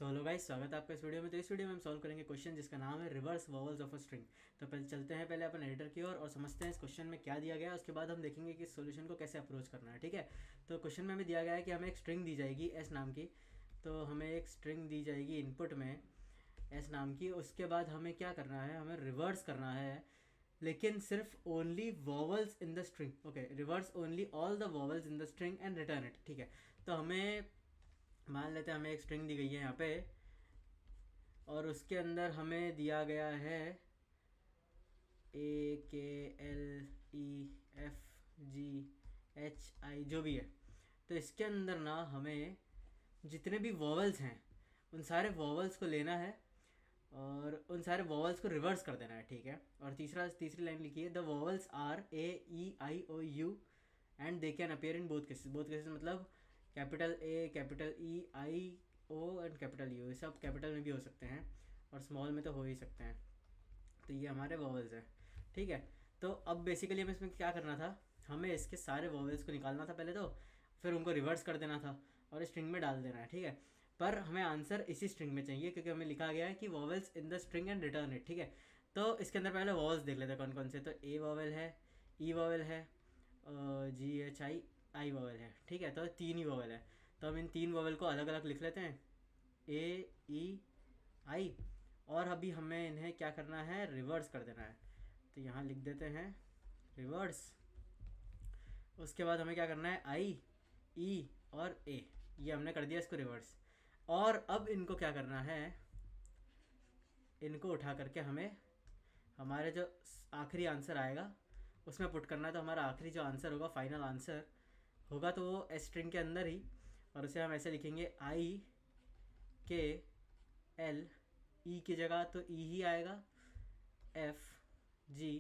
Hello guys, स्वागत है आपका इस वीडियो में। तो इस वीडियो में हम सॉल्व करेंगे क्वेश्चन जिसका नाम है reverse vowels of a string. तो पहले चलते हैं पहले अपन एडिटर की ओर और समझते हैं इस क्वेश्चन में क्या दिया गया है। उसके बाद हम देखेंगे कि इस सॉल्यूशन को कैसे अप्रोच करना है। ठीक है, तो क्वेश्चन में हमें दिया गया है कि हमें एक स्ट्रिंग दी जाएगी एस नाम की। तो हमें एक स्ट्रिंग दी जाएगी इनपुट में एस नाम की। उसके बाद हमें क्या करना है, हमें रिवर्स करना है, लेकिन सिर्फ only vowels in the string. Okay, reverse only all the vowels in the string and return it. ठीक है, तो हमें मान लेते हैं हमें एक स्ट्रिंग दी गई है यहाँ पे और उसके अंदर हमें दिया गया है ए K L E F G H I जो भी है। तो इसके अंदर ना हमें जितने भी वॉवल्स हैं उन सारे वॉवल्स को लेना है और उन सारे वॉवल्स को रिवर्स कर देना है। ठीक है, और तीसरी लाइन लिखी है the vowels are A E I O U and they can appear in both cases. Both cases मतलब capital A, capital E, I O and capital U. ये सब कैपिटल में भी हो सकते हैं और स्मॉल में तो हो ही सकते हैं। तो ये हमारे वॉवल्स हैं। ठीक है, तो अब बेसिकली हमें इसमें क्या करना था, हमें इसके सारे वॉवल्स को निकालना था पहले, तो फिर उनको रिवर्स कर देना था और स्ट्रिंग में डाल देना है। ठीक है, पर हमें आंसर इसी स्ट्रिंग में चाहिए क्योंकि हमें लिखा गया है कि vowels in the string and return it. ठीक है, तो इसके अंदर पहले वॉवल्स देख लेते हैं कौन कौन से। तो ए वॉवल है, ई वॉवल है, जी एच आई आई वॉवल है। ठीक है, तो तीन ही वॉवल है। तो हम इन तीन वॉवल को अलग अलग लिख लेते हैं, ए ई आई, और अभी हमें इन्हें क्या करना है, रिवर्स कर देना है। तो यहाँ लिख देते हैं रिवर्स। उसके बाद हमें क्या करना है, आई ई और ए, ये हमने कर दिया इसको रिवर्स। और अब इनको क्या करना है, इनको उठा करके हमें हमारे जो आखिरी आंसर आएगा उसमें पुट करना है। तो हमारा आखिरी जो आंसर होगा, फाइनल आंसर होगा, तो वो एस स्ट्रिंग के अंदर ही, और उसे हम ऐसे लिखेंगे आई के एल, ई की जगह तो ई ही आएगा, एफ जी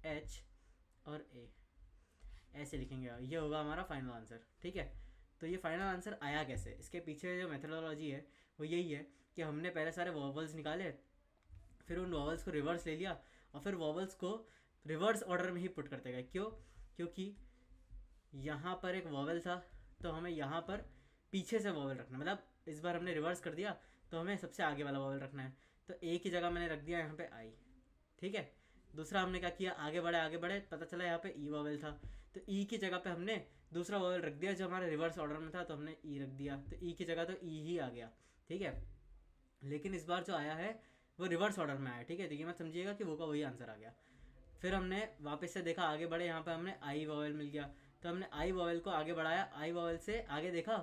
एच और ए, ऐसे लिखेंगे। ये होगा हमारा फाइनल आंसर। ठीक है, तो ये फाइनल आंसर आया कैसे, इसके पीछे जो मेथोडोलॉजी है वो यही है कि हमने पहले सारे वॉवल्स निकाले, फिर उन वॉवल्स को रिवर्स ले लिया और फिर वॉवल्स को रिवर्स ऑर्डर में ही पुट करते गए। क्यों? क्योंकि यहाँ पर एक वॉवल था तो हमें यहाँ पर पीछे से वॉवल रखना, मतलब इस बार हमने रिवर्स कर दिया तो हमें सबसे आगे वाला वॉवल रखना है। तो ए की जगह मैंने रख दिया यहाँ पे आई। ठीक है, दूसरा हमने क्या किया, आगे बढ़े, पता चला यहाँ पे ई वॉवल था, तो ई की जगह पे हमने दूसरा वॉवल रख दिया जो हमारे रिवर्स ऑर्डर में था, तो हमने ई रख दिया, तो ई की जगह तो ई ही आ गया। ठीक है, लेकिन इस बार जो आया है वो रिवर्स ऑर्डर में आया। ठीक है, तो ये मत समझिएगा कि वो का वही आंसर आ गया। फिर हमने वापस से देखा, आगे बढ़े, यहाँ पे हमने आई वॉवल मिल गया, तो हमने आई वॉवल को आगे बढ़ाया, आई वॉवल से आगे देखा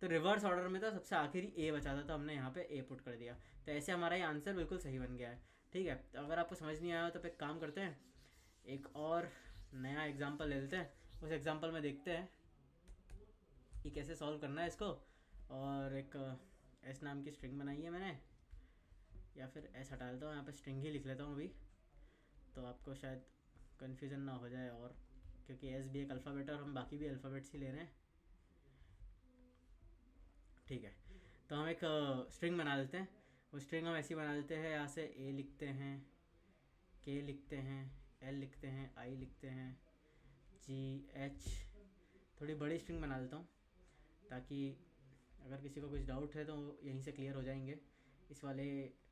तो रिवर्स ऑर्डर में तो सबसे आखिरी ए बचा था, तो हमने यहाँ पे ए पुट कर दिया। तो ऐसे हमारा ये आंसर बिल्कुल सही बन गया है। ठीक है, तो अगर आपको समझ नहीं आया तो फिर काम करते हैं, एक और नया एग्जाम्पल ले लेते हैं, उस एग्जाम्पल में देखते हैं कि कैसे सॉल्व करना है इसको। और एक एस नाम की स्ट्रिंग बनाई है मैंने, या फिर एस हटा देता हूँ, यहाँ पे स्ट्रिंग ही लिख लेता हूँ अभी, तो आपको शायद कन्फ्यूज़न ना हो जाए, और क्योंकि एस भी एक अल्फ़ाबेट है और हम बाकी भी अल्फ़ाबेट्स ही ले रहे हैं। ठीक है, तो हम एक स्ट्रिंग बना लेते हैं। वो स्ट्रिंग हम ऐसी बना लेते हैं, यहाँ से ए लिखते हैं, के लिखते हैं, एल लिखते हैं, आई लिखते हैं, जी एच। थोड़ी बड़ी स्ट्रिंग बना लेता हूँ ताकि अगर किसी को कुछ डाउट है तो यहीं से क्लियर हो जाएंगे इस वाले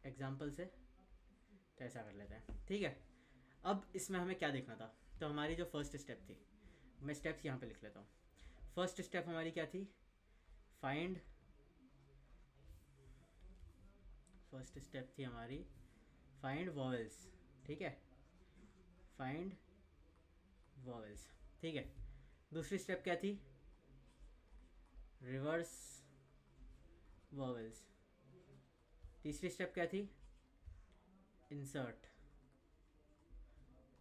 एग्जाम्पल से। तो ऐसा कर लेते हैं। ठीक है, अब इसमें हमें क्या देखना था, तो हमारी जो फर्स्ट स्टेप थी, मैं स्टेप्स यहाँ पे लिख लेता हूँ। फर्स्ट स्टेप हमारी क्या थी, फाइंड, फर्स्ट स्टेप थी हमारी फाइंड वॉवल्स। ठीक है, फाइंड वॉवल्स। ठीक है, दूसरी स्टेप क्या थी, रिवर्स वॉवल्स। तीसरी स्टेप क्या थी, इंसर्ट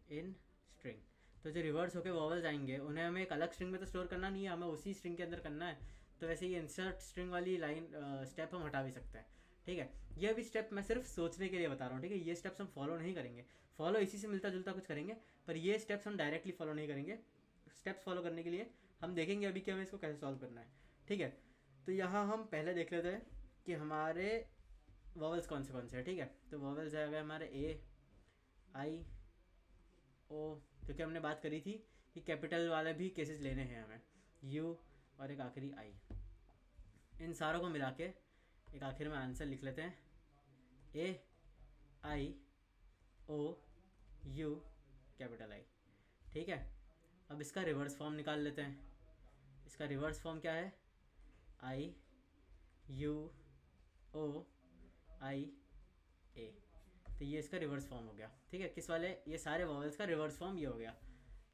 इन स्ट्रिंग। तो जो रिवर्स होकर वॉवल्स आएंगे उन्हें हमें एक अलग स्ट्रिंग में तो स्टोर करना नहीं है, हमें उसी स्ट्रिंग के अंदर करना है। तो वैसे ये इंसर्ट स्ट्रिंग वाली लाइन स्टेप हम हटा भी सकते हैं। ठीक है, ये भी स्टेप मैं सिर्फ सोचने के लिए बता रहा हूँ। ठीक है, ये स्टेप्स हम फॉलो नहीं करेंगे, फॉलो इसी से मिलता जुलता कुछ करेंगे, पर ये स्टेप्स हम डायरेक्टली फॉलो नहीं करेंगे। स्टेप्स फॉलो करने के लिए हम देखेंगे अभी कि हमें इसको कैसे सॉल्व करना है। ठीक है, तो यहाँ हम पहले देख लेते हैं कि हमारे वॉवल्स कौन से हैं। ठीक है, तो वॉवल्स है अगर हमारे ए आई ओ, क्योंकि हमने बात करी थी कि कैपिटल वाले भी केसेस लेने हैं हमें, यू और एक आखिरी आई। इन सारों को मिला के एक आखिर में आंसर लिख लेते हैं, ए आई ओ यू कैपिटल आई। ठीक है, अब इसका रिवर्स फॉर्म निकाल लेते हैं। इसका रिवर्स फॉर्म क्या है, आई यू ओ आई ए। तो ये इसका रिवर्स फॉर्म हो गया। ठीक है, किस वाले, ये सारे वॉवल्स का रिवर्स फॉर्म ये हो गया।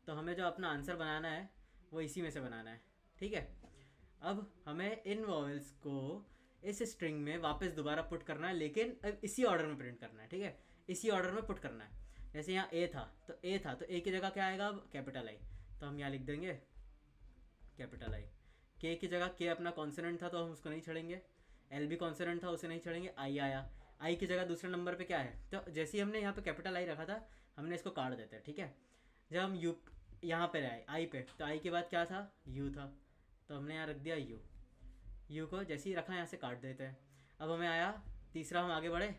तो हमें जो अपना आंसर बनाना है वो इसी में से बनाना है। ठीक है, अब हमें इन वॉवल्स को इस स्ट्रिंग में वापस दोबारा पुट करना है, लेकिन अब इसी ऑर्डर में प्रिंट करना है। ठीक है, इसी ऑर्डर में पुट करना है। जैसे यहाँ ए था तो ए था, तो ए की जगह क्या आएगा, अब कैपिटल आई। तो हम यहाँ लिख देंगे कैपिटल आई। के की जगह के अपना कॉन्सोनेंट था तो हम उसको नहीं छोड़ेंगे, एल भी कॉन्सोनेंट था उसे नहीं छोड़ेंगे, आई आया। आई की जगह दूसरे नंबर पे क्या है, तो जैसे ही हमने यहाँ पे कैपिटल आई रखा था हमने इसको काट देते हैं। ठीक है, जब हम यू यहाँ पे आए आई पे, तो आई के बाद क्या था, यू था, तो हमने यहाँ रख दिया यू। यू को जैसे ही रखा यहाँ से काट देते हैं। अब हमें आया तीसरा, हम आगे बढ़े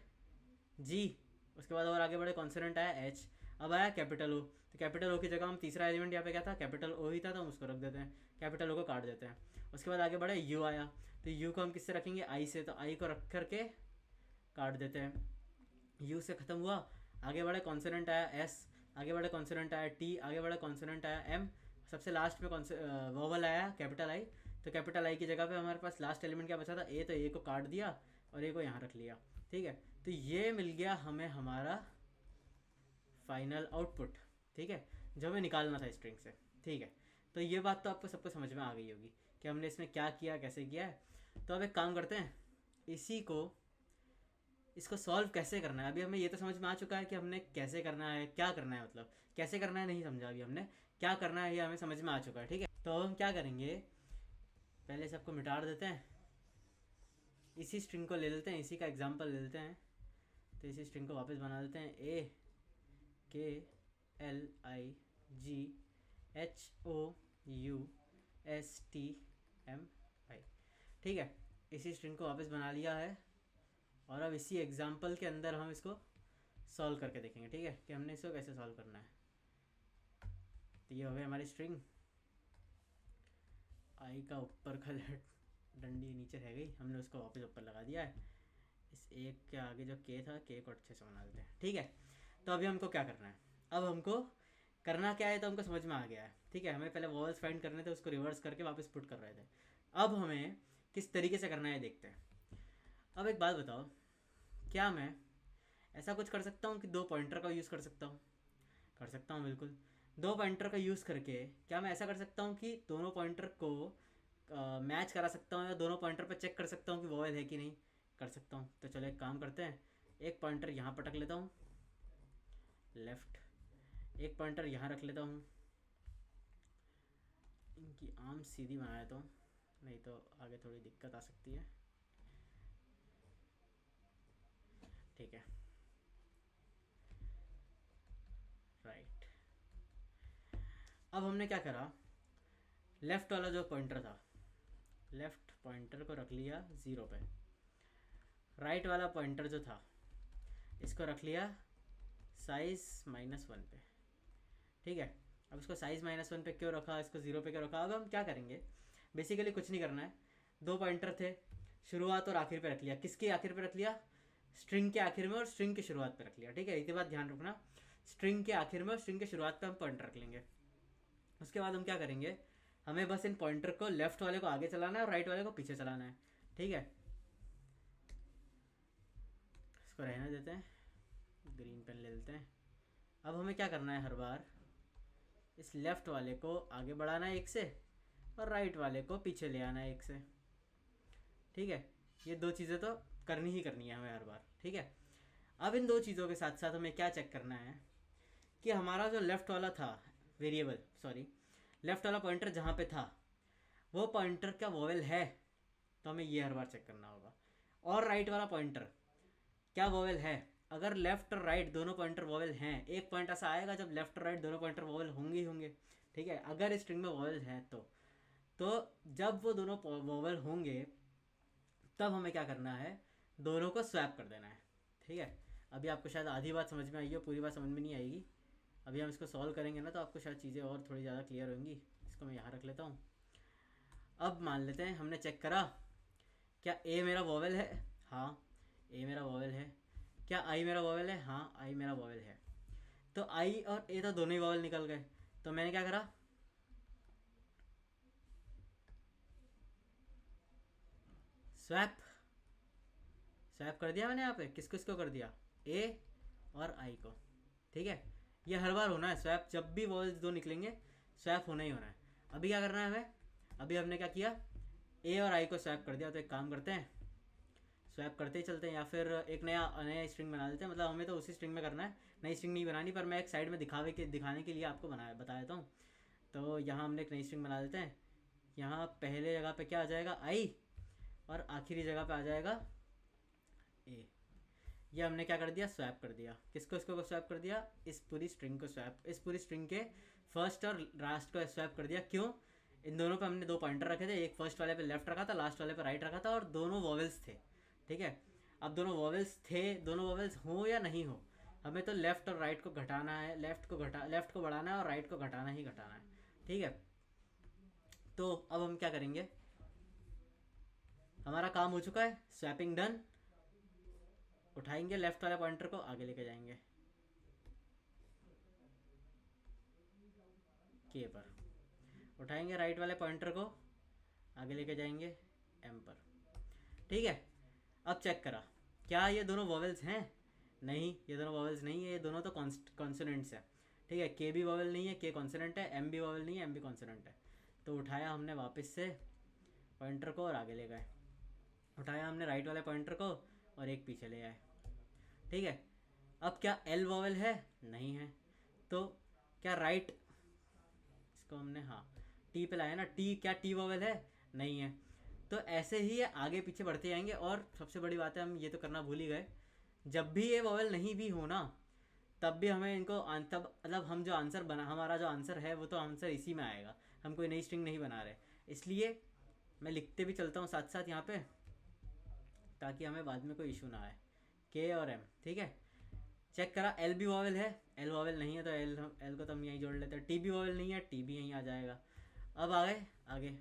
जी, उसके बाद और आगे बढ़े कॉन्सोनेंट आया एच, अब आया कैपिटल ओ। तो कैपिटल ओ की जगह हम तीसरा एलिमेंट यहाँ पे क्या था, कैपिटल ओ ही था, तो हम उसको रख देते हैं, कैपिटल ओ को काट देते हैं। उसके बाद आगे बढ़े यू आया, तो यू को हम किससे रखेंगे, आई से, तो आई को रख करके काट देते हैं। यू से ख़त्म हुआ, आगे बढ़े कॉन्सोनेंट आया एस, आगे बढ़े कॉन्सोनेंट आया टी, आगे बढ़े कॉन्सोनेंट आया एम, सबसे लास्ट में वोवल आया कैपिटल आई। तो कैपिटल आई की जगह पे हमारे पास लास्ट एलिमेंट क्या बचा था, ए, तो ए को काट दिया और ए को यहाँ रख लिया। ठीक है, तो ये मिल गया हमें हमारा फाइनल आउटपुट। ठीक है, जो हमें निकालना था स्ट्रिंग से। ठीक है, तो ये बात तो आपको सबको समझ में आ गई होगी कि हमने इसमें क्या किया, कैसे किया है। तो अब एक काम करते हैं, इसको सॉल्व कैसे करना है। अभी हमें ये तो समझ में आ चुका है कि हमने कैसे करना है, क्या करना है, मतलब कैसे करना है नहीं समझा, अभी हमने क्या करना है ये हमें समझ में आ चुका है। ठीक है, तो हम क्या करेंगे, पहले सबको मिटा देते हैं, इसी स्ट्रिंग को ले लेते हैं, इसी का एग्जांपल ले लेते हैं। तो इसी स्ट्रिंग को वापस बना देते हैं, A K L I G H O U S T M I. ठीक है, इसी स्ट्रिंग को वापस बना लिया है और अब इसी एग्जांपल के अंदर हम इसको सॉल्व करके देखेंगे। ठीक है, कि हमने इसको कैसे सॉल्व करना है। तो ये हो गई हमारी स्ट्रिंग, आई का ऊपर का डंडी नीचे रह गई, हमने उसको वापस ऊपर लगा दिया है। इस एक के आगे जो के था, के को अच्छे से बना देते हैं। ठीक है, तो अभी हमको क्या करना है, अब हमको करना क्या है तो हमको समझ में आ गया है। ठीक है, हमें पहले वॉवल्स फाइंड करने थे, उसको रिवर्स करके वापस पुट कर रहे थे। अब हमें किस तरीके से करना है देखते हैं। अब एक बात बताओ, क्या मैं ऐसा कुछ कर सकता हूँ कि दो पॉइंटर का यूज़ कर सकता हूँ? कर सकता हूँ, बिल्कुल। दो पॉइंटर का यूज़ करके क्या मैं ऐसा कर सकता हूँ कि दोनों पॉइंटर को मैच करा सकता हूँ, या दोनों पॉइंटर पर चेक कर सकता हूँ कि वॉवेल है कि नहीं? कर सकता हूँ। तो चलो एक काम करते हैं, एक पॉइंटर यहाँ पटक लेता हूँ लेफ़्ट, एक पॉइंटर यहाँ रख लेता हूँ। इनकी आर्म सीधी बना देता हूँ, नहीं तो आगे थोड़ी दिक्कत आ सकती है। ठीक है, राइट। अब हमने क्या करा, लेफ़्ट वाला जो पॉइंटर था, लेफ़्ट पॉइंटर को रख लिया 0 पे, राइट वाला पॉइंटर जो था इसको रख लिया साइज़ -1 पे। ठीक है, अब इसको साइज़ -1 पे क्यों रखा, इसको 0 पे क्यों रखा। अब हम क्या करेंगे, बेसिकली कुछ नहीं करना है। दो पॉइंटर थे, शुरुआत और आखिर पे रख लिया। किसके आखिर पे रख लिया, स्ट्रिंग के आखिर में और स्ट्रिंग की शुरुआत पे रख लिया। ठीक है, इसके बाद ध्यान रखना, स्ट्रिंग के आखिर में और स्ट्रिंग के शुरुआत पे हम पॉइंटर रख लेंगे। उसके बाद हम क्या करेंगे, हमें बस इन पॉइंटर को लेफ्ट वाले को आगे चलाना है और राइट वाले को पीछे चलाना है। ठीक है, इसको रहने देते हैं, ग्रीन पेन ले लेते हैं। अब हमें क्या करना है, हर बार इस लेफ़्ट वाले को आगे बढ़ाना है 1 से और राइट वाले को पीछे ले आना है 1 से। ठीक है, ये दो चीज़ें तो करनी ही करनी है हमें हर बार। ठीक है, अब इन दो चीज़ों के साथ साथ हमें क्या चेक करना है कि हमारा जो लेफ़्ट वाला था वेरिएबल, सॉरी लेफ़्ट वाला पॉइंटर जहाँ पे था वो पॉइंटर क्या वोवेल है, तो हमें ये हर बार चेक करना होगा। और राइट वाला पॉइंटर क्या वोवेल है, अगर लेफ़्ट और राइट दोनों पॉइंटर वोवेल हैं, एक पॉइंट ऐसा आएगा जब लेफ़्ट और राइट दोनों पॉइंटर वोवेल होंगे ही होंगे। ठीक है, अगर स्ट्रिंग में वोवेल है तो जब वो दोनों वोवेल होंगे तब हमें क्या करना है, दोनों को स्वैप कर देना है। ठीक है, अभी आपको शायद आधी बात समझ में आई हो, पूरी बात समझ में नहीं आएगी। अभी हम इसको सॉल्व करेंगे ना तो आपको शायद चीज़ें और थोड़ी ज़्यादा क्लियर होंगी। इसको मैं यहाँ रख लेता हूँ। अब मान लेते हैं हमने चेक करा क्या ए मेरा वोवेल है, हाँ ए मेरा वॉवेल है। क्या आई मेरा वॉवेल है? हाँ आई मेरा वॉवेल है। तो आई और ए तो दोनों ही वॉवेल निकल गए। तो मैंने क्या करा, स्वैप स्वैप कर दिया मैंने यहाँ पे। किसको किसको कर दिया? ए और आई को। ठीक है, ये हर बार होना है स्वैप, जब भी वॉवेल्स दो निकलेंगे स्वैप होना ही होना है। अभी क्या करना है हमें, अभी हमने क्या किया, ए और आई को स्वैप कर दिया। तो एक काम करते हैं, स्वैप करते ही चलते हैं, या फिर एक नया नया स्ट्रिंग बना लेते हैं। मतलब हमें तो उसी स्ट्रिंग में करना है, नई स्ट्रिंग नहीं बनानी, पर मैं एक साइड में दिखाने के लिए आपको बता देता हूँ। तो यहाँ हमने एक नई स्ट्रिंग बना लेते हैं। यहाँ पहले जगह पे क्या आ जाएगा, आई, और आखिरी जगह पे आ जाएगा ए। ये हमने क्या कर दिया, स्वैप कर दिया। किसको इसको स्वैप कर दिया? इस पूरी स्ट्रिंग को स्वैप, इस पूरी स्ट्रिंग के फर्स्ट और लास्ट को स्वैप कर दिया। क्यों? इन दोनों पे हमने दो पॉइंटर रखे थे, एक फर्स्ट वाले पे लेफ्ट रखा था, लास्ट वाले पे राइट रखा था, और दोनों वॉवेल्स थे। ठीक है, अब दोनों वॉवेल्स थे, दोनों वॉवेल्स हो या नहीं हो, हमें तो लेफ्ट और राइट को घटाना है, लेफ्ट को बढ़ाना है और राइट को घटाना ही घटाना है। ठीक है, तो अब हम क्या करेंगे, हमारा काम हो चुका है, स्वैपिंग डन। उठाएंगे लेफ्ट वाले पॉइंटर को, आगे लेके जाएंगे के पर, उठाएंगे राइट वाले पॉइंटर को, आगे लेके जाएंगे एम पर। ठीक है, अब चेक करा, क्या ये दोनों वॉवेल्स हैं? नहीं, ये दोनों वॉवेल्स नहीं है, ये दोनों तो कॉन्सोनेंट्स है। ठीक है, के भी वॉवेल नहीं है, के कॉन्सोनेंट है, एम भी वॉवेल नहीं है, एम भी कॉन्सोनेंट है। तो उठाया हमने वापस से पॉइंटर को और आगे ले गए, उठाया हमने राइट वाले पॉइंटर को और एक पीछे ले आए। ठीक है, अब क्या एल वॉवेल है? नहीं है। तो क्या राइट, इसको हमने हाँ टी पे लाया ना, टी, क्या टी वॉवेल है? नहीं है। तो ऐसे ही ये आगे पीछे बढ़ते जाएंगे। और सबसे बड़ी बात है, हम ये तो करना भूल ही गए, जब भी ये वॉवेल नहीं भी हो ना, तब भी हमें इनको तब मतलब हम जो आंसर बना, हमारा जो आंसर है वो तो आंसर इसी में आएगा, हम कोई नई स्ट्रिंग नहीं बना रहे। इसलिए मैं लिखते भी चलता हूँ साथ साथ यहाँ पे, ताकि हमें बाद में कोई इशू ना आए। के और एम, ठीक है। चेक करा, एल भी वॉवेल है? एल वॉवेल नहीं है, तो एल को तो हम यहीं जोड़ लेते हैं। टी भी वॉवेल नहीं है, टी भी यहीं आ जाएगा। अब आ गए आगे,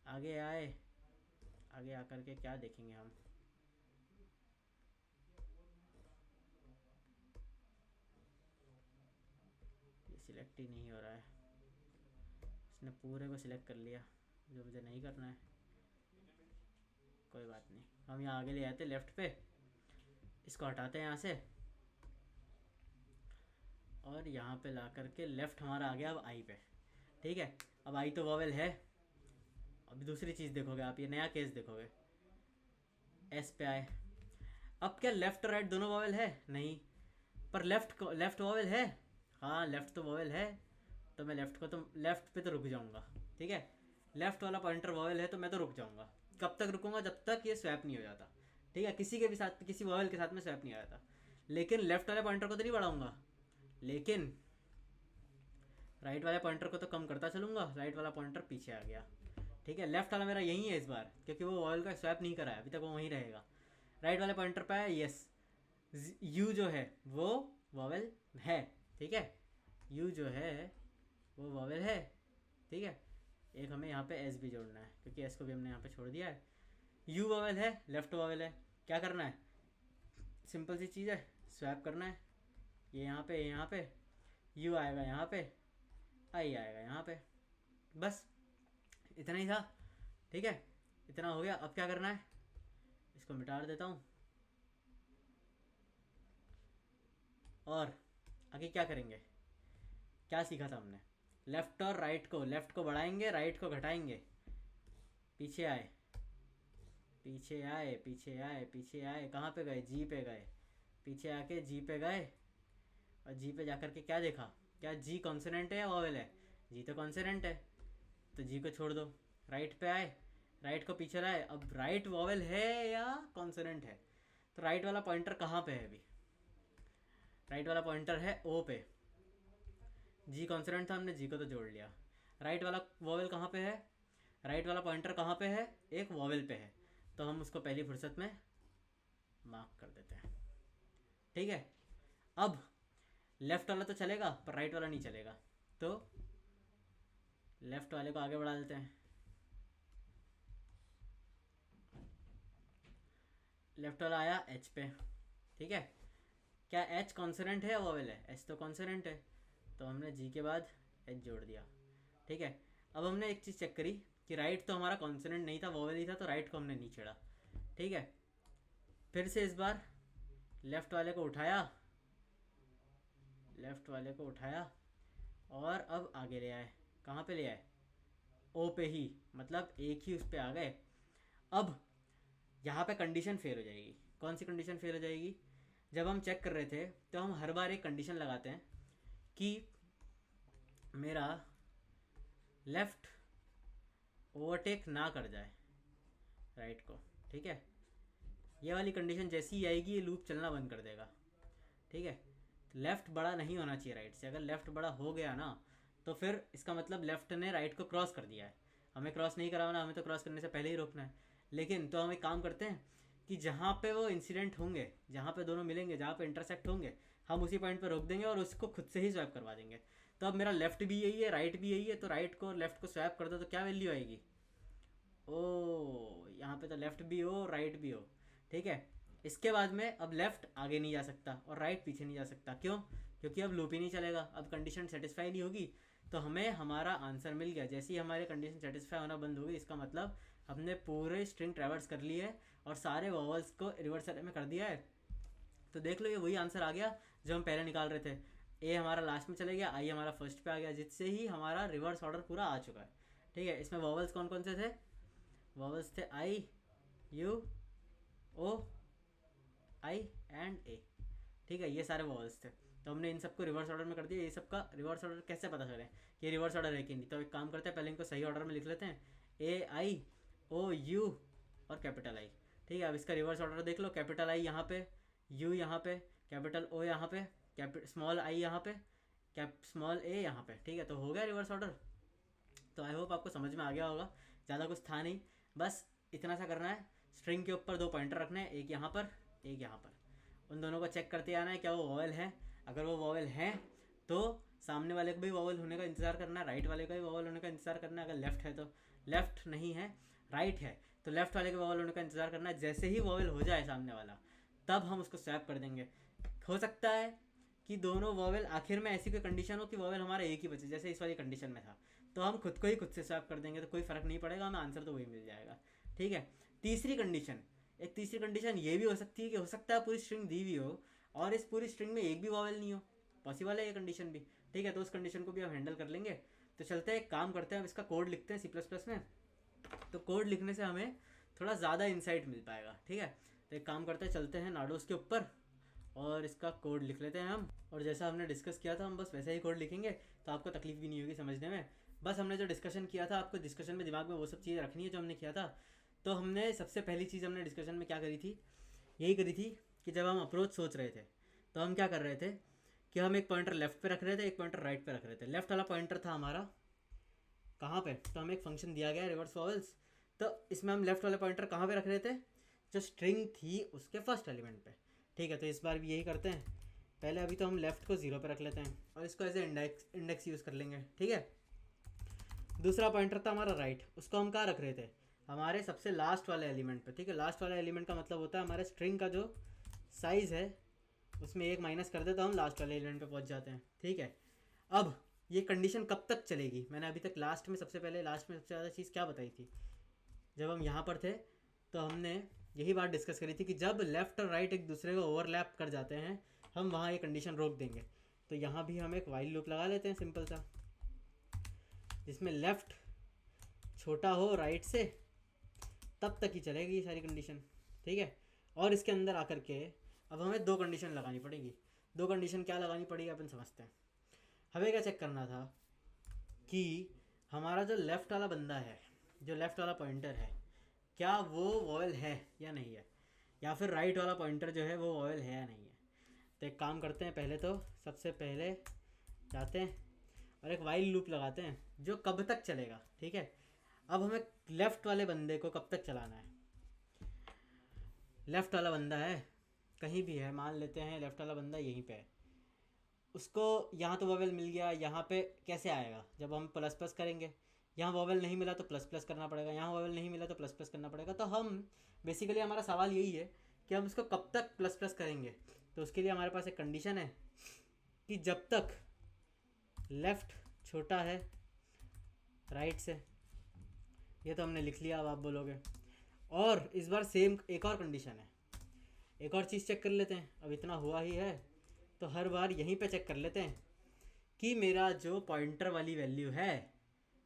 आगे आए, आगे आकर के क्या देखेंगे हम, ये सिलेक्ट ही नहीं हो रहा है। इसने पूरे को सिलेक्ट कर लिया, जो मुझे नहीं करना है। कोई बात नहीं, हम यहाँ आगे ले आते लेफ्ट पे, इसको हटाते हैं यहाँ से, और यहाँ पे ला करके लेफ्ट हमारा आ गया अब आई पे। ठीक है, अब आई तो वॉवेल है। अभी दूसरी चीज़ देखोगे आप, ये नया केस देखोगे, एस पे आए। अब क्या लेफ्ट और राइट दोनों वॉवेल है? नहीं, पर लेफ्ट वॉवेल है। हाँ लेफ्ट तो वॉवेल है, तो मैं लेफ्ट पे तो रुक जाऊंगा। ठीक है, लेफ्ट वाला पॉइंटर वॉवेल है तो मैं तो रुक जाऊंगा। कब तक रुकूंगा? जब तक ये स्वैप नहीं हो जाता। ठीक है, किसी के भी साथ, किसी वॉवेल के साथ में स्वैप नहीं आ जाता। लेकिन लेफ्ट वाले पॉइंटर को तो नहीं बढ़ाऊंगा, लेकिन राइट वाले पॉइंटर को तो कम करता चलूंगा। राइट वाला पॉइंटर पीछे आ गया। ठीक है, लेफ्ट वाला मेरा यही है इस बार, क्योंकि वो वॉवेल का स्वैप नहीं करा है अभी तक, वो वहीं रहेगा। राइट वाले पॉइंटर पे है, यस, यू जो है वो वॉवेल है। ठीक है, यू जो है वो वॉवेल है। ठीक है, एक हमें यहाँ पे एस भी जोड़ना है, क्योंकि एस को भी हमने यहाँ पे छोड़ दिया है। यू वॉवेल है, लेफ्ट वॉवेल है। क्या करना है, सिंपल सी चीज़ है, स्वैप करना है। ये यहाँ पे यू आएगा, यहाँ पे आई आएगा, यहाँ पे, बस इतना ही था। ठीक है, इतना हो गया। अब क्या करना है, इसको मिटा देता हूँ, और आगे क्या करेंगे, क्या सीखा था हमने, लेफ्ट और राइट को, लेफ्ट को बढ़ाएंगे, राइट को घटाएंगे। पीछे आए, पीछे आए, पीछे आए, पीछे आए, कहाँ पे गए, जी पे गए। पीछे आके जी पे गए, और जी पे जाकर के क्या देखा, क्या जी कॉन्सोनेंट है या वॉवेल है? जी तो कॉन्सोनेंट है, तो जी को छोड़ दो। राइट पे आए, राइट को पीछे लाए, अब राइट वॉवेल है या कॉन्सोनेंट है? तो राइट वाला पॉइंटर कहाँ पे है अभी, राइट वाला पॉइंटर है ओ पे। जी कॉन्सोनेंट था, हमने जी को तो जोड़ लिया। राइट वाला वॉवेल कहाँ पे है, राइट वाला पॉइंटर कहाँ पे है, एक वॉवेल पे है, तो हम उसको पहली फुर्सत में मार्क कर देते हैं। ठीक है, अब लेफ्ट वाला तो चलेगा पर राइट वाला नहीं चलेगा, तो लेफ्ट वाले को आगे बढ़ा देते हैं। लेफ्ट वाला आया एच पे, ठीक है। क्या एच कॉन्सोनेंट है या वॉवेल है? एच तो कॉन्सोनेंट है, तो हमने जी के बाद एच जोड़ दिया, ठीक है। अब हमने एक चीज़ चेक करी कि राइट तो हमारा कॉन्सोनेंट नहीं था, वॉवेल ही था, तो राइट को हमने नहीं छेड़ा, ठीक है। फिर से इस बार लेफ्ट वाले को उठाया, लेफ्ट वाले को उठाया और अब आगे ले आए। कहाँ पे ले आए? ओ पे ही, मतलब एक ही उस पे आ गए। अब यहाँ पे कंडीशन फेल हो जाएगी। कौन सी कंडीशन फेल हो जाएगी? जब हम चेक कर रहे थे तो हम हर बार एक कंडीशन लगाते हैं कि मेरा लेफ्ट ओवरटेक ना कर जाए राइट को, ठीक है। ये वाली कंडीशन जैसी ही आएगी ये लूप चलना बंद कर देगा, ठीक है। लेफ्ट बड़ा नहीं होना चाहिए राइट से। अगर लेफ्ट बड़ा हो गया ना तो फिर इसका मतलब लेफ्ट ने राइट को क्रॉस कर दिया है। हमें क्रॉस नहीं कराना, हमें तो क्रॉस करने से पहले ही रोकना है। लेकिन तो हम एक काम करते हैं कि जहाँ पे वो इंसिडेंट होंगे, जहाँ पे दोनों मिलेंगे, जहाँ पे इंटरसेक्ट होंगे, हम उसी पॉइंट पे रोक देंगे और उसको खुद से ही स्वैप करवा देंगे। तो अब मेरा लेफ्ट भी यही है, राइट भी यही है, तो राइट को लेफ्ट को स्वैप कर दो तो क्या वैल्यू आएगी? ओ, यहाँ पे तो लेफ्ट भी हो राइट भी हो, ठीक है। इसके बाद में अब लेफ्ट आगे नहीं जा सकता और राइट पीछे नहीं जा सकता। क्यों? क्योंकि अब लूप ही नहीं चलेगा, अब कंडीशन सेटिस्फाई नहीं होगी। तो हमें हमारा आंसर मिल गया। जैसे ही हमारे कंडीशन सेटिस्फाई होना बंद होगी, इसका मतलब हमने पूरे स्ट्रिंग ट्रैवर्स कर लिए है और सारे वॉवल्स को रिवर्स में कर दिया है। तो देख लो, ये वही आंसर आ गया जो हम पहले निकाल रहे थे। ए हमारा लास्ट में चले गया, आई हमारा फर्स्ट पे आ गया, जिससे ही हमारा रिवर्स ऑर्डर पूरा आ चुका है, ठीक है। इसमें वॉवल्स कौन कौन से थे? वॉवल्स थे आई, यू, ओ, आई एंड ए, ठीक है। ये सारे वॉवल्स थे, तो हमने इन सबको रिवर्स ऑर्डर में कर दिया। ये सबका रिवर्स ऑर्डर कैसे पता चले कि रिवर्स ऑर्डर है कि नहीं? तो एक काम करते हैं, पहले इनको सही ऑर्डर में लिख लेते हैं, ए आई ओ यू और कैपिटल आई, ठीक है। अब इसका रिवर्स ऑर्डर देख लो, कैपिटल आई यहाँ पे, यू यहाँ पे, कैपिटल ओ यहाँ पे, स्मॉल आई यहाँ पे, स्मॉल ए यहाँ पे, ठीक है। तो हो गया रिवर्स ऑर्डर। तो आई होप आपको समझ में आ गया होगा। ज़्यादा कुछ था नहीं, बस इतना सा करना है। स्ट्रिंग के ऊपर दो पॉइंटर रखने हैं, एक यहाँ पर एक यहाँ पर। उन दोनों को चेक करते आना है क्या वो वॉवेल है। अगर वो वॉवेल है तो सामने वाले को भी वॉवेल होने का इंतज़ार करना है, राइट वाले का भी वॉवेल होने का इंतज़ार करना है। अगर लेफ्ट है तो लेफ्ट, नहीं है राइट है तो लेफ्ट वाले के वॉवेल होने का इंतज़ार करना है। जैसे ही वॉवेल हो जाए सामने वाला, तब हम उसको स्वैप कर देंगे। हो सकता है कि दोनों वॉवेल आखिर में ऐसी कोई कंडीशन हो कि वॉवेल हमारा एक ही बचे, जैसे इस वाली कंडीशन में था, तो हम खुद को ही खुद से स्वैप कर देंगे, तो कोई फ़र्क नहीं पड़ेगा, हमें आंसर तो वही मिल जाएगा, ठीक है। तीसरी कंडीशन, एक तीसरी कंडीशन ये भी हो सकती है कि हो सकता है पूरी स्ट्रिंग दी हुई हो और इस पूरी स्ट्रिंग में एक भी वॉवेल नहीं हो। पॉसिबल है ये कंडीशन भी, ठीक है। तो उस कंडीशन को भी हम हैंडल कर लेंगे। तो चलते हैं, एक काम करते हैं, अब इसका कोड लिखते हैं C++ में। तो कोड लिखने से हमें थोड़ा ज़्यादा इंसाइट मिल पाएगा, ठीक है। तो एक काम करते हैं, चलते हैं नाडोस के ऊपर और इसका कोड लिख लेते हैं हम। और जैसा हमने डिस्कस किया था हम बस वैसा ही कोड लिखेंगे, तो आपको तकलीफ भी नहीं होगी समझने में। बस हमने जो डिस्कशन किया था, आपको डिस्कशन में दिमाग में वो सब चीज़ें रखनी है जो हमने किया था। तो हमने सबसे पहली चीज़ हमने डिस्कशन में क्या करी थी, यही करी थी कि जब हम अप्रोच सोच रहे थे तो हम क्या कर रहे थे कि हम एक पॉइंटर लेफ्ट पे रख रहे थे, एक पॉइंटर राइट पे रख रहे थे। लेफ्ट वाला पॉइंटर था हमारा कहाँ पे, तो हमें एक फंक्शन दिया गया है रिवर्स वॉवल्स। तो इसमें हम लेफ्ट वाले पॉइंटर कहाँ पे रख रहे थे? जो स्ट्रिंग थी उसके फर्स्ट एलिमेंट पे, ठीक है। तो इस बार भी यही करते हैं, पहले अभी तो हम लेफ्ट को 0 पे रख लेते हैं और इसको एज ए इंडेक्स यूज़ कर लेंगे, ठीक है। दूसरा पॉइंटर था हमारा राइट, उसको हम कहाँ रख रहे थे? हमारे सबसे लास्ट वाले एलिमेंट पे, ठीक है। लास्ट वाला एलिमेंट का मतलब होता है हमारे स्ट्रिंग का जो साइज़ है उसमें एक माइनस कर दे तो हम लास्ट वाले एलिमेंट पे पहुंच जाते हैं, ठीक है। अब ये कंडीशन कब तक चलेगी? मैंने अभी तक लास्ट में सबसे ज़्यादा चीज़ क्या बताई थी? जब हम यहाँ पर थे तो हमने यही बात डिस्कस करी थी कि जब लेफ़्ट और राइट एक दूसरे को ओवरलैप कर जाते हैं, हम वहाँ ये कंडीशन रोक देंगे। तो यहाँ भी हम एक वाइल लूप लगा लेते हैं सिंपल सा, जिसमें लेफ़्ट छोटा हो राइट से, तब तक ही चलेगी ये सारी कंडीशन, ठीक है। और इसके अंदर आकर के अब हमें दो कंडीशन लगानी पड़ेगी। दो कंडीशन क्या लगानी पड़ेगी अपन समझते हैं। हमें क्या चेक करना था कि हमारा जो लेफ़्ट वाला बंदा है, जो लेफ़्ट वाला पॉइंटर है, क्या वो वॉवेल है या नहीं है, या फिर राइट वाला पॉइंटर जो है वो वॉवेल है या नहीं है। तो एक काम करते हैं, पहले तो सबसे पहले जाते हैं और एक वाइल लूप लगाते हैं जो कब तक चलेगा, ठीक है। अब हमें लेफ़्ट वाले बंदे को कब तक चलाना है? लेफ़्ट वाला बंदा है कहीं भी है, मान लेते हैं लेफ़्ट वाला बंदा यहीं पे है, उसको यहाँ तो वॉवेल मिल गया, यहाँ पे कैसे आएगा? जब हम प्लस प्लस करेंगे, यहाँ वॉवेल नहीं मिला तो प्लस प्लस करना पड़ेगा, यहाँ वॉवेल नहीं मिला तो प्लस प्लस करना पड़ेगा। तो हम बेसिकली हमारा सवाल यही है कि हम इसको कब तक प्लस प्लस करेंगे। तो उसके लिए हमारे पास एक कंडीशन है कि जब तक लेफ़्ट छोटा है राइट से, ये तो हमने लिख लिया, अब आप बोलोगे। और इस बार सेम एक और कंडीशन है, एक और चीज़ चेक कर लेते हैं। अब इतना हुआ ही है तो हर बार यहीं पे चेक कर लेते हैं कि मेरा जो पॉइंटर वाली वैल्यू है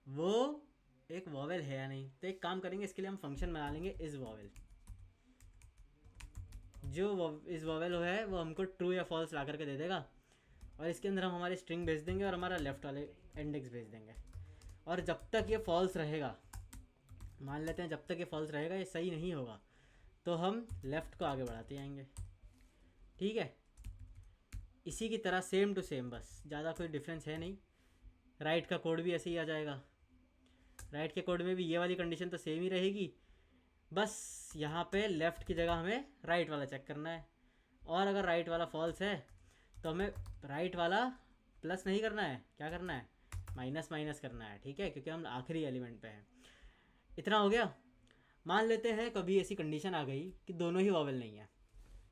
वो एक वॉवेल है या नहीं। तो एक काम करेंगे, इसके लिए हम फंक्शन बना लेंगे इस वॉवेल। जो इस वॉवेल है वो हमको ट्रू या फॉल्स ला करके दे देगा, और इसके अंदर हम हमारी स्ट्रिंग भेज देंगे और हमारा लेफ़्ट वाले इंडेक्स भेज देंगे। और जब तक ये फॉल्स रहेगा, मान लेते हैं जब तक ये फॉल्स रहेगा, ये सही नहीं होगा, तो हम लेफ़्ट को आगे बढ़ाते जाएंगे। ठीक है, इसी की तरह सेम टू सेम, बस ज़्यादा कोई डिफरेंस है नहीं। राइट का कोड भी ऐसे ही आ जाएगा। राइट के कोड में भी ये वाली कंडीशन तो सेम ही रहेगी, बस यहाँ पे लेफ़्ट की जगह हमें राइट वाला चेक करना है। और अगर राइट वाला फॉल्स है तो हमें राइट वाला प्लस नहीं करना है, क्या करना है, माइनस माइनस करना है। ठीक है, क्योंकि हम आखिरी एलिमेंट पे हैं। इतना हो गया। मान लेते हैं कभी ऐसी कंडीशन आ गई कि दोनों ही वॉवेल नहीं है,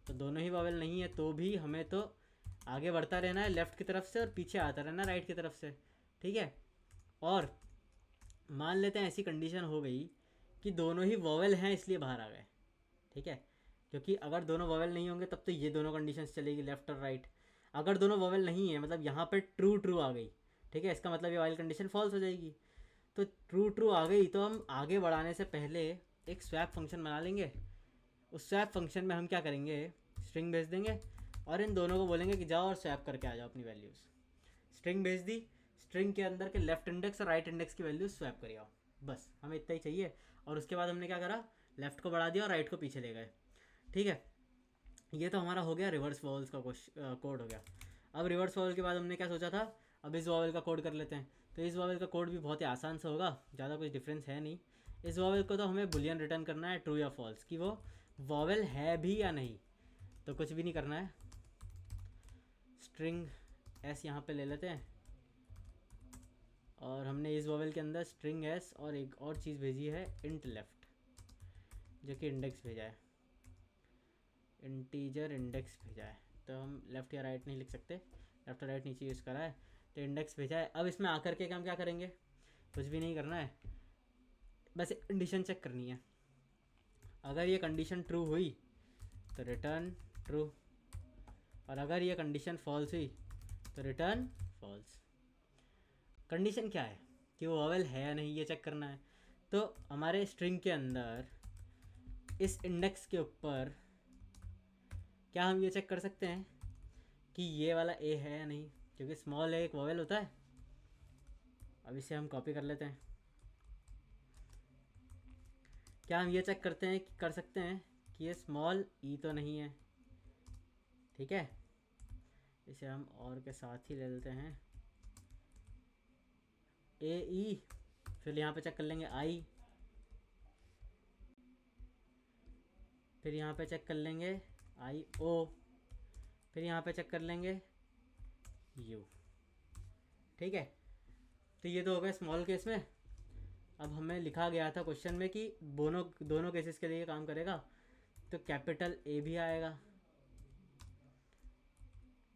तो दोनों ही वॉवेल नहीं है तो भी हमें तो आगे बढ़ता रहना है लेफ़्ट की तरफ से और पीछे आता रहना राइट की तरफ से। ठीक है, और मान लेते हैं ऐसी कंडीशन हो गई कि दोनों ही वॉवेल हैं इसलिए बाहर आ गए। ठीक है, क्योंकि अगर दोनों वॉवेल नहीं होंगे तब तो ये दोनों कंडीशंस चलेगी, लेफ़्ट और राइट। अगर दोनों वॉवेल नहीं है, मतलब यहाँ पे ट्रू ट्रू आ गई, ठीक है, इसका मतलब ये वाली कंडीशन फॉल्स हो जाएगी। तो ट्रू ट्रू आ गई तो हम आगे बढ़ाने से पहले एक स्वैप फंक्शन बना लेंगे। उस स्वैप फंक्शन में हम क्या करेंगे, स्ट्रिंग भेज देंगे और इन दोनों को बोलेंगे कि जाओ और स्वैप करके आ जाओ अपनी वैल्यूज़। स्ट्रिंग भेज दी, स्ट्रिंग के अंदर के लेफ्ट इंडेक्स और राइट इंडेक्स की वैल्यूज स्वैप करिए आओ, बस हमें इतना ही चाहिए। और उसके बाद हमने क्या करा, लेफ्ट को बढ़ा दिया और राइट को पीछे ले गए। ठीक है, ये तो हमारा हो गया रिवर्स वॉवल्स का कोड हो गया। अब रिवर्स वॉवल के बाद हमने क्या सोचा था, अब इस वॉवल का कोड कर लेते हैं। तो इस वॉवल का कोड भी बहुत ही आसान सा होगा, ज़्यादा कुछ डिफरेंस है नहीं। इस वॉवल को तो हमें बुलियन रिटर्न करना है, ट्रू या फॉल्स, कि वो वॉवल है भी या नहीं। तो कुछ भी नहीं करना है, स्ट्रिंग एस यहाँ पे ले लेते हैं और हमने इस वॉवेल के अंदर स्ट्रिंग एस और एक और चीज़ भेजी है इंट लेफ्ट, जो कि इंडेक्स भेजा है, इंटीजर इंडेक्स भेजा है। तो हम लेफ़्ट या राइट नहीं लिख सकते, लेफ्ट और राइट नीचे यूज़ करा है, तो इंडेक्स भेजा है। अब इसमें आकर के हम क्या करेंगे, कुछ भी नहीं करना है, बस कंडीशन चेक करनी है। अगर ये कंडीशन ट्रू हुई तो रिटर्न ट्रू, और अगर ये कंडीशन फॉल्स हुई तो रिटर्न फॉल्स। कंडीशन क्या है कि वो वॉवेल है या नहीं, ये चेक करना है। तो हमारे स्ट्रिंग के अंदर इस इंडेक्स के ऊपर क्या हम ये चेक कर सकते हैं कि ये वाला ए है या नहीं, क्योंकि स्मॉल ए एक वॉवेल होता है। अब इसे हम कॉपी कर लेते हैं। क्या हम ये चेक कर सकते हैं कि ये स्मॉल ई तो नहीं है। ठीक है, इसे हम और के साथ ही ले लेते हैं, ए ई, फिर यहाँ पे चेक कर लेंगे आई, फिर यहाँ पे चेक कर लेंगे आई ओ, फिर यहाँ पे चेक कर लेंगे यू। ठीक है, तो ये तो हो गया स्मॉल केस में। अब हमें लिखा गया था क्वेश्चन में कि दोनों केसेस के लिए काम करेगा, तो कैपिटल ए भी आएगा,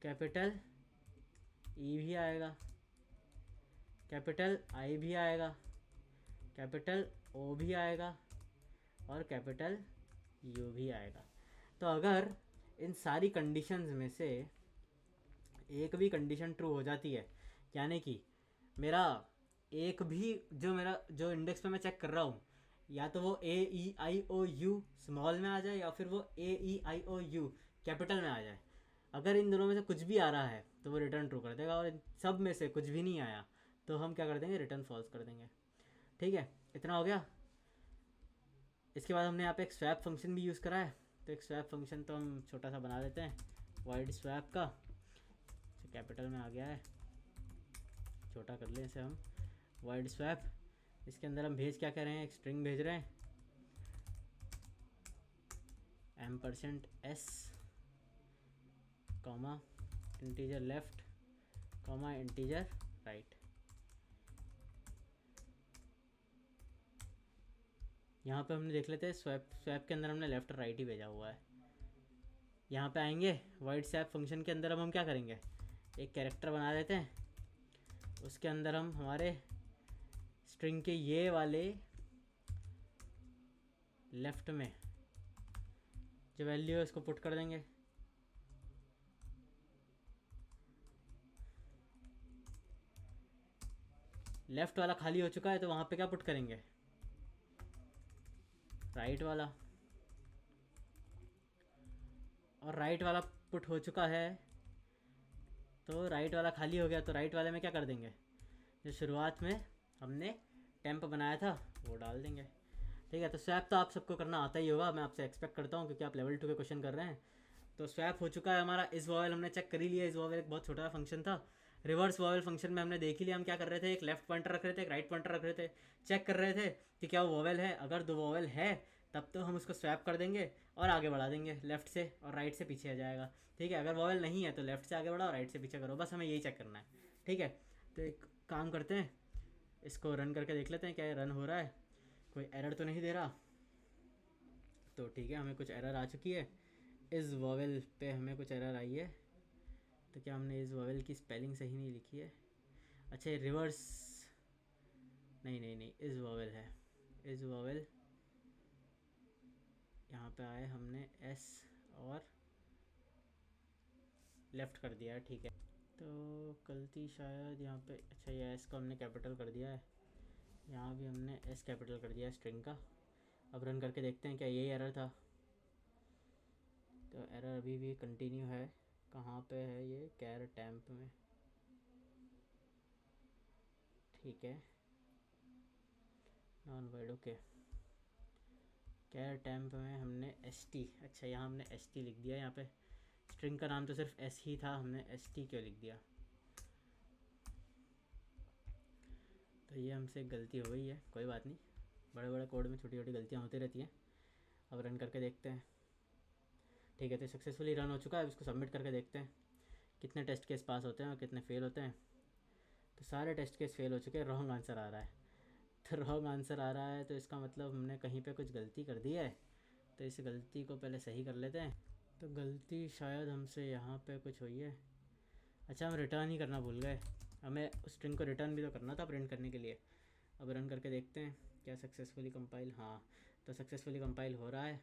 कैपिटल ई भी आएगा, कैपिटल आई भी आएगा, कैपिटल ओ भी आएगा और कैपिटल यू भी आएगा। तो अगर इन सारी कंडीशंस में से एक भी कंडीशन ट्रू हो जाती है, यानी कि मेरा एक भी जो इंडेक्स पे मैं चेक कर रहा हूँ, या तो वो ए E I O you small में आ जाए या फिर वो ए E I O you capital में आ जाए, अगर इन दोनों में से कुछ भी आ रहा है तो वो रिटर्न ट्रू कर देगा, और इन सब में से कुछ भी नहीं आया तो हम क्या कर देंगे, रिटर्न फॉल्स कर देंगे। ठीक है, इतना हो गया। इसके बाद हमने यहाँ पे एक स्वैप फंक्शन भी यूज़ करा है, तो एक स्वैप फंक्शन तो हम छोटा सा बना देते हैं, वाइड स्वैप का, कैपिटल में आ गया है, छोटा कर लें इसे हम, वाइड स्वैप। इसके अंदर हम भेज क्या कर रहे हैं, एक स्ट्रिंग भेज रहे हैं, %s comma integer left comma integer right. यहाँ पे हमने देख लेते हैं स्वैप के अंदर हमने लेफ्ट और राइट ही भेजा हुआ है, यहाँ पे आएंगे, void swap फंक्शन के अंदर अब हम क्या करेंगे, एक कैरेक्टर बना देते हैं, उसके अंदर हम हमारे स्ट्रिंग के ये वाले लेफ्ट में जो वैल्यू है उसको पुट कर देंगे। लेफ्ट वाला खाली हो चुका है तो वहाँ पे क्या पुट करेंगे, राइट वाला। और राइट वाला पुट हो चुका है तो राइट वाला खाली हो गया, तो राइट वाले में क्या कर देंगे, जो शुरुआत में हमने टेम्प बनाया था वो डाल देंगे। ठीक है, तो स्वैप तो आप सबको करना आता ही होगा, मैं आपसे एक्सपेक्ट करता हूँ क्योंकि आप लेवल 2 के क्वेश्चन कर रहे हैं। तो स्वैप हो चुका है हमारा। इस वॉवेल हमने चेक कर ही लिया, इस वॉवेल एक बहुत छोटा फंक्शन था। रिवर्स वॉवेल फंक्शन में हमने देख ही लिया हम क्या कर रहे थे, एक लेफ्ट पॉइंटर रख रहे थे, एक राइट पॉइंटर रख रहे थे, चेक कर रहे थे कि क्या वो वॉवेल है। अगर दो वॉवेल है तब तो हम उसको स्वैप कर देंगे और आगे बढ़ा देंगे, लेफ्ट से और राइट से पीछे आ जाएगा। ठीक है, अगर वॉवेल नहीं है तो लेफ्ट से आगे बढ़ाओ, राइट से पीछे करो, बस हमें यही चेक करना है। ठीक है, तो एक काम करते हैं, इसको रन करके देख लेते हैं क्या रन हो रहा है, कोई एरर तो नहीं दे रहा। तो ठीक है, हमें कुछ एरर आ चुकी है, इस वॉवेल पे हमें कुछ एरर आई है। तो क्या हमने इस वॉवेल की स्पेलिंग सही नहीं लिखी है, अच्छा ये रिवर्स, नहीं नहीं नहीं, इस वॉवेल है, इस वॉवेल यहाँ पे आए हमने एस और लेफ़्ट कर दिया है। ठीक है, तो गलती शायद यहाँ पे, अच्छा ये एस को हमने कैपिटल कर दिया है, यहाँ भी हमने एस कैपिटल कर दिया है स्ट्रिंग का। अब रन करके देखते हैं क्या यही एरर था। तो एरर अभी भी कंटिन्यू है, कहाँ पे है ये, कैर टैम्प में। ठीक है, नॉन वाइड, ओके, कैर टैम्प में हमने एस टी, अच्छा यहाँ हमने एस टी लिख दिया, यहाँ पे स्ट्रिंग का नाम तो सिर्फ एस ही था, हमने एस टी क्यों लिख दिया। तो ये हमसे गलती हो गई है, कोई बात नहीं, बड़े बड़े कोड में छोटी छोटी गलतियाँ होती रहती हैं। अब रन करके देखते हैं। ठीक है, तो सक्सेसफुली रन हो चुका है। अब इसको सबमिट करके देखते हैं कितने टेस्ट केस पास होते हैं और कितने फेल होते हैं। तो सारे टेस्ट केस फेल हो चुके हैं, रॉन्ग आंसर आ रहा है। तो रॉन्ग आंसर आ रहा है तो इसका मतलब हमने कहीं पे कुछ गलती कर दी है, तो इस गलती को पहले सही कर लेते हैं। तो गलती शायद हमसे यहाँ पे कुछ हुई है, अच्छा हम रिटर्न ही करना भूल गए, हमें उस स्ट्रिंग को रिटर्न भी तो करना था प्रिंट करने के लिए। अब रन करके देखते हैं क्या सक्सेसफुली कंपाइल, हाँ तो सक्सेसफुली कंपाइल हो रहा है।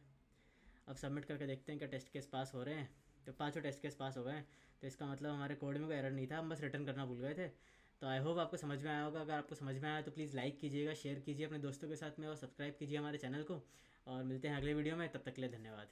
अब सबमिट करके देखते हैं क्या टेस्ट केस पास हो रहे हैं। तो पांचों टेस्ट केस पास हो गए हैं, तो इसका मतलब हमारे कोड में कोई एरर नहीं था, हम बस रिटर्न करना भूल गए थे। तो आई होप आपको समझ में आया होगा। अगर आपको समझ में आया तो प्लीज़ लाइक कीजिएगा, शेयर कीजिए अपने दोस्तों के साथ में और सब्सक्राइब कीजिए हमारे चैनल को। और मिलते हैं अगले वीडियो में, तब तक के लिए धन्यवाद।